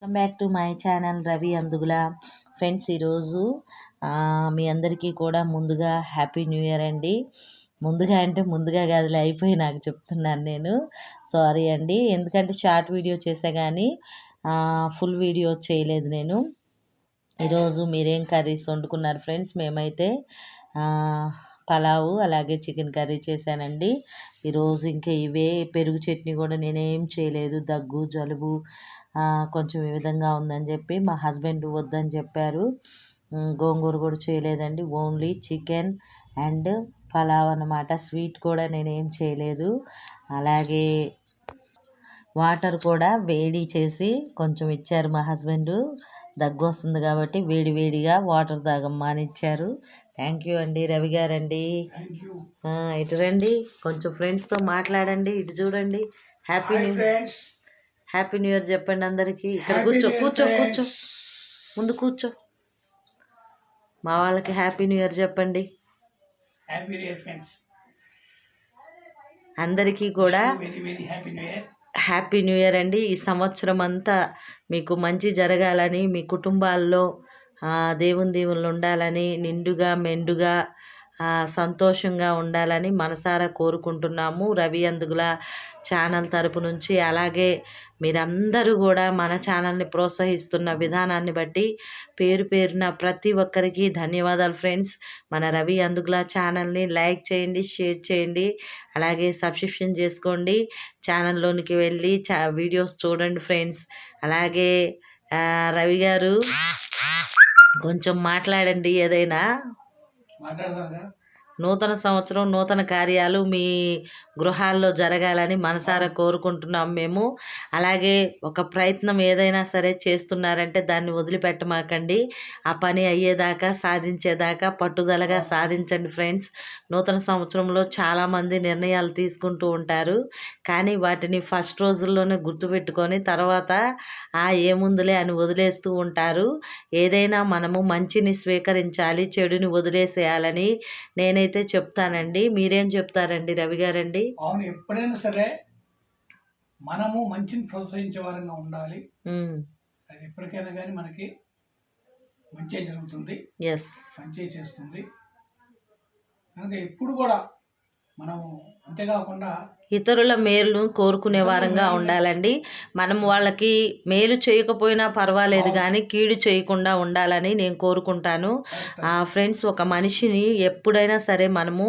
Welcome back to my channel Ravi Andugula. Friends, ఈరోజు మీ అందరికీ కూడా ముందుగా హ్యాపీ న్యూ ఇయర్ అండి. ముందుగా కాదులే, అయిపోయి నాకు చెప్తున్నాను నేను. సారీ అండి, ఎందుకంటే షార్ట్ వీడియో చేసా కానీ ఫుల్ వీడియో చేయలేదు నేను. ఈరోజు మీరేం కర్రీస్ వండుకున్నారు ఫ్రెండ్స్? మేమైతే పలావు అలాగే చికెన్ కర్రీ చేశానండి ఈరోజు. ఇంకా ఇవే పెరుగు చట్నీ కూడా నేనేం చేయలేదు. దగ్గు జలుబు కొంచెం ఈ విధంగా ఉందని చెప్పి మా హస్బెండ్ వద్దని చెప్పారు. గోంగూర కూడా చేయలేదండి, ఓన్లీ చికెన్ అండ్ పలావ్ అన్నమాట. స్వీట్ కూడా నేనేం చేయలేదు. అలాగే వాటర్ కూడా వేడి చేసి కొంచెం ఇచ్చారు మా హస్బెండ్. దగ్గు వస్తుంది కాబట్టి వేడిగా వాటర్ తాగమ్మా అని ఇచ్చారు. థ్యాంక్ యూ అండి రవి గారండి. ఇటు రండి, కొంచెం ఫ్రెండ్స్తో మాట్లాడండి. ఇటు చూడండి. హ్యాపీ న్యూ ఇయర్ చెప్పండి అందరికీ. ఇక్కడ కూర్చో ముందు కూర్చో. మా వాళ్ళకి హ్యాపీ న్యూ ఇయర్ చెప్పండి. అందరికీ కూడా హ్యాపీ న్యూ ఇయర్ అండి. ఈ సంవత్సరం అంతా మీకు మంచి జరగాలని, మీ కుటుంబాల్లో దేవుని దీవెనలు ఉండాలని, నిండుగా మెండుగా సంతోషంగా ఉండాలని మనసారా కోరుకుంటున్నాము రవి అందుగుల ఛానల్ తరపు నుంచి. అలాగే మీరందరూ కూడా మన ఛానల్ని ప్రోత్సహిస్తున్న విధానాన్ని బట్టి పేరున ప్రతి ఒక్కరికి ధన్యవాదాలు ఫ్రెండ్స్. మన రవి అందుగుల ఛానల్ని లైక్ చేయండి, షేర్ చేయండి, అలాగే సబ్స్క్రిప్షన్ చేసుకోండి. ఛానల్లోనికి వెళ్ళి వీడియోస్ చూడండి ఫ్రెండ్స్. అలాగే రవి గారు కొంచెం మాట్లాడండి ఏదైనా. నూతన సంవత్సరం నూతన కార్యాలు మీ గృహాల్లో జరగాలని మనసారా కోరుకుంటున్నాం మేము. అలాగే ఒక ప్రయత్నం ఏదైనా సరే చేస్తున్నారంటే దాన్ని వదిలిపెట్టమాకండి. ఆ పని అయ్యేదాకా, సాధించేదాకా పట్టుదలగా సాధించండి ఫ్రెండ్స్. నూతన సంవత్సరంలో చాలామంది నిర్ణయాలు తీసుకుంటూ ఉంటారు, కానీ వాటిని ఫస్ట్ రోజుల్లోనే గుర్తుపెట్టుకొని తర్వాత ఏముందులే అని వదిలేస్తూ ఉంటారు. ఏదైనా మనము మంచిని స్వీకరించాలి, చెడుని వదిలేసేయాలని నేనైతే చెప్తానండి. మీరేం చెప్తారండి రవి గారండి? అవును, ఎప్పుడైనా సరే మనము మంచిని ప్రోత్సహించే వారంగా ఉండాలి. అది ఎప్పటికైనా కానీ మనకి మంచి జరుగుతుంది, మంచి చేస్తుంది. కనుక ఎప్పుడు కూడా మనము అంతేకాకుండా ఇతరుల మేలును కోరుకునే వారంగా ఉండాలండి. మనం వాళ్ళకి మేలు చేయకపోయినా పర్వాలేదు, కానీ కీడు చేయకుండా ఉండాలని నేను కోరుకుంటాను ఫ్రెండ్స్. ఒక మనిషిని ఎప్పుడైనా సరే మనము